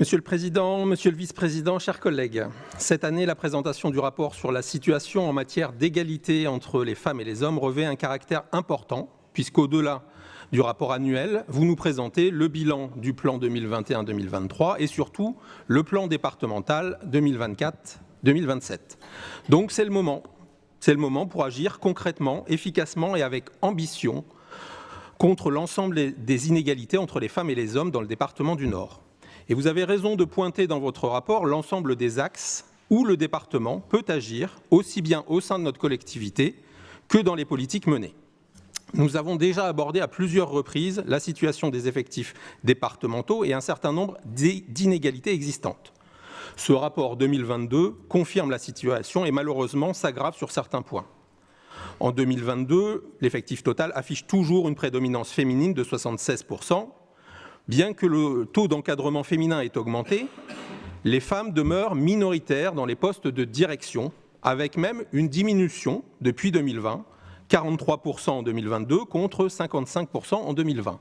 Monsieur le Président, Monsieur le Vice-président, chers collègues, cette année, la présentation du rapport sur la situation en matière d'égalité entre les femmes et les hommes revêt un caractère important, puisqu'au-delà du rapport annuel, vous nous présentez le bilan du plan 2021-2023 et surtout le plan départemental 2024-2027. Donc c'est le moment pour agir concrètement, efficacement et avec ambition contre l'ensemble des inégalités entre les femmes et les hommes dans le département du Nord. Et vous avez raison de pointer dans votre rapport l'ensemble des axes où le département peut agir, aussi bien au sein de notre collectivité que dans les politiques menées. Nous avons déjà abordé à plusieurs reprises la situation des effectifs départementaux et un certain nombre d'inégalités existantes. Ce rapport 2022 confirme la situation et malheureusement s'aggrave sur certains points. En 2022, l'effectif total affiche toujours une prédominance féminine de 76%. Bien que le taux d'encadrement féminin ait augmenté, les femmes demeurent minoritaires dans les postes de direction, avec même une diminution depuis 2020, 43% en 2022 contre 55% en 2020.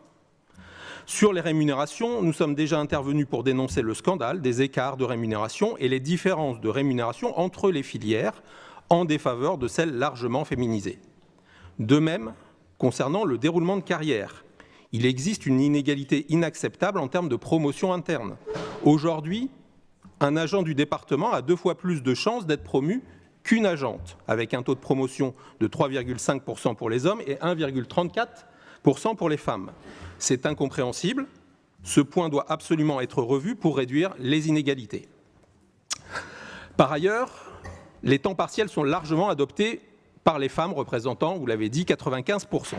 Sur les rémunérations, nous sommes déjà intervenus pour dénoncer le scandale des écarts de rémunération et les différences de rémunération entre les filières en défaveur de celles largement féminisées. De même, concernant le déroulement de carrière, il existe une inégalité inacceptable en termes de promotion interne. Aujourd'hui, un agent du département a 2 fois plus de chances d'être promu qu'une agente, avec un taux de promotion de 3,5% pour les hommes et 1,34% pour les femmes. C'est incompréhensible. Ce point doit absolument être revu pour réduire les inégalités. Par ailleurs, les temps partiels sont largement adoptés par les femmes représentant, vous l'avez dit, 95%.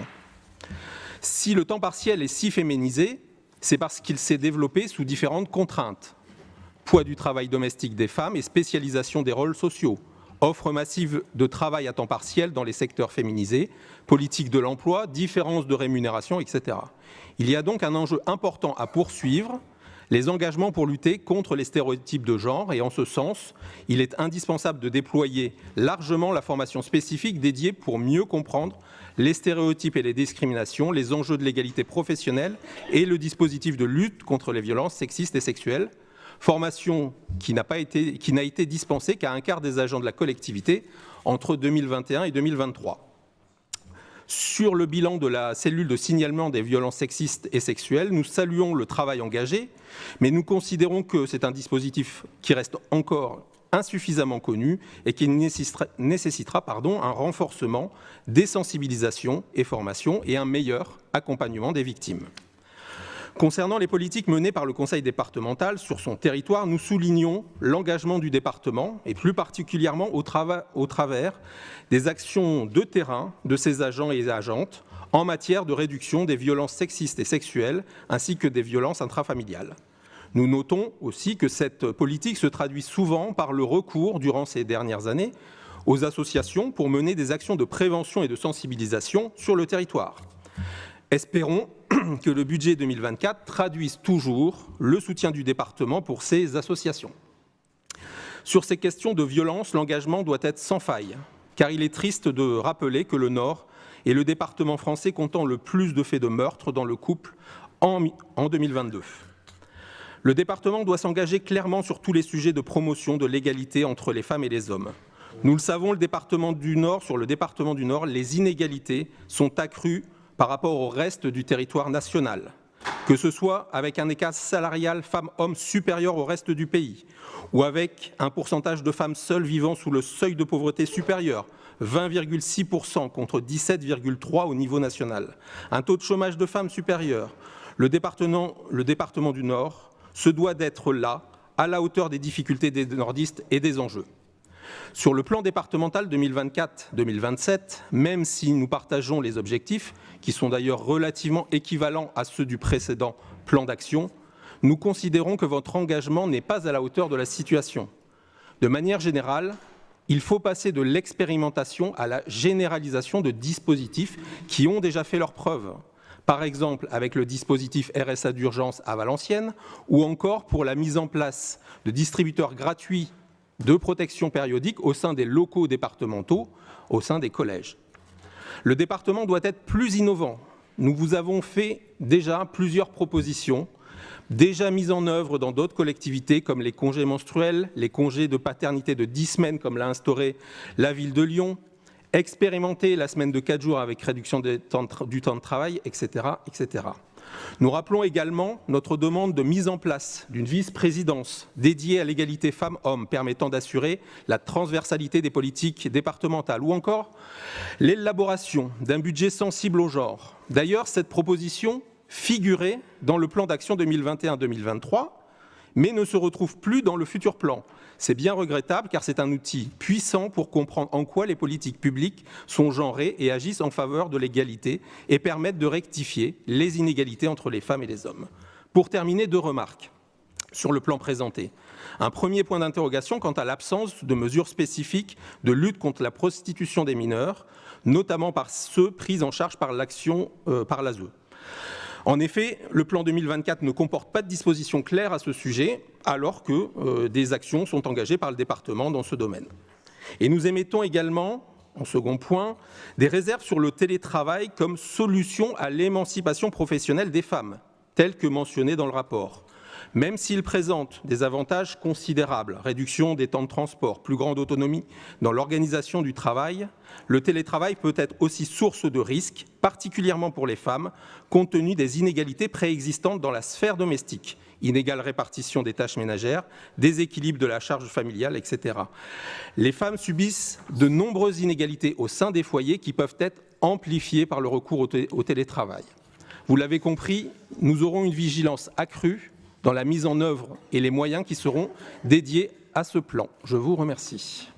Si le temps partiel est si féminisé, c'est parce qu'il s'est développé sous différentes contraintes. Poids du travail domestique des femmes et spécialisation des rôles sociaux, offre massive de travail à temps partiel dans les secteurs féminisés, politique de l'emploi, différences de rémunération, etc. Il y a donc un enjeu important à poursuivre, les engagements pour lutter contre les stéréotypes de genre et en ce sens, il est indispensable de déployer largement la formation spécifique dédiée pour mieux comprendre les stéréotypes et les discriminations, les enjeux de l'égalité professionnelle et le dispositif de lutte contre les violences sexistes et sexuelles. Formation qui n'a été dispensée qu'à un quart des agents de la collectivité entre 2021 et 2023. Sur le bilan de la cellule de signalement des violences sexistes et sexuelles, nous saluons le travail engagé, mais nous considérons que c'est un dispositif qui reste encore insuffisamment connu et qui nécessitera un renforcement des sensibilisations et formations et un meilleur accompagnement des victimes. Concernant les politiques menées par le Conseil départemental sur son territoire, nous soulignons l'engagement du département et plus particulièrement au travers des actions de terrain de ses agents et agentes en matière de réduction des violences sexistes et sexuelles ainsi que des violences intrafamiliales. Nous notons aussi que cette politique se traduit souvent par le recours, durant ces dernières années, aux associations pour mener des actions de prévention et de sensibilisation sur le territoire. Espérons que le budget 2024 traduise toujours le soutien du département pour ces associations. Sur ces questions de violence, l'engagement doit être sans faille, car il est triste de rappeler que le Nord est le département français comptant le plus de faits de meurtre dans le couple en 2022. Le département doit s'engager clairement sur tous les sujets de promotion de l'égalité entre les femmes et les hommes. Nous le savons, sur le département du Nord, les inégalités sont accrues par rapport au reste du territoire national, que ce soit avec un écart salarial femmes-hommes supérieur au reste du pays, ou avec un pourcentage de femmes seules vivant sous le seuil de pauvreté supérieur, 20,6% contre 17,3% au niveau national, un taux de chômage de femmes supérieur. Le département du Nord se doit d'être là, à la hauteur des difficultés des nordistes et des enjeux. Sur le plan départemental 2024-2027, même si nous partageons les objectifs, qui sont d'ailleurs relativement équivalents à ceux du précédent plan d'action, nous considérons que votre engagement n'est pas à la hauteur de la situation. De manière générale, il faut passer de l'expérimentation à la généralisation de dispositifs qui ont déjà fait leurs preuves. Par exemple, avec le dispositif RSA d'urgence à Valenciennes, ou encore pour la mise en place de distributeurs gratuits de protection périodique au sein des locaux départementaux, au sein des collèges. Le département doit être plus innovant. Nous vous avons fait déjà plusieurs propositions déjà mises en œuvre dans d'autres collectivités comme les congés menstruels, les congés de paternité de 10 semaines comme l'a instauré la ville de Lyon, expérimenter la semaine de 4 jours avec réduction du temps de travail, etc., etc. Nous rappelons également notre demande de mise en place d'une vice-présidence dédiée à l'égalité femmes-hommes permettant d'assurer la transversalité des politiques départementales ou encore l'élaboration d'un budget sensible au genre. D'ailleurs, cette proposition figurait dans le plan d'action 2021-2023, mais ne se retrouve plus dans le futur plan. C'est bien regrettable car c'est un outil puissant pour comprendre en quoi les politiques publiques sont genrées et agissent en faveur de l'égalité et permettent de rectifier les inégalités entre les femmes et les hommes. Pour terminer, 2 remarques sur le plan présenté. Un premier point d'interrogation quant à l'absence de mesures spécifiques de lutte contre la prostitution des mineurs, notamment par ceux pris en charge par l'action par l'ASE. En effet, le plan 2024 ne comporte pas de dispositions claires à ce sujet, alors que des actions sont engagées par le département dans ce domaine. Et nous émettons également, en second point, des réserves sur le télétravail comme solution à l'émancipation professionnelle des femmes, telle que mentionnée dans le rapport. Même s'il présente des avantages considérables, réduction des temps de transport, plus grande autonomie dans l'organisation du travail, le télétravail peut être aussi source de risques, particulièrement pour les femmes, compte tenu des inégalités préexistantes dans la sphère domestique, inégale répartition des tâches ménagères, déséquilibre de la charge familiale, etc. Les femmes subissent de nombreuses inégalités au sein des foyers qui peuvent être amplifiées par le recours au télétravail. Vous l'avez compris, nous aurons une vigilance accrue dans la mise en œuvre et les moyens qui seront dédiés à ce plan. Je vous remercie.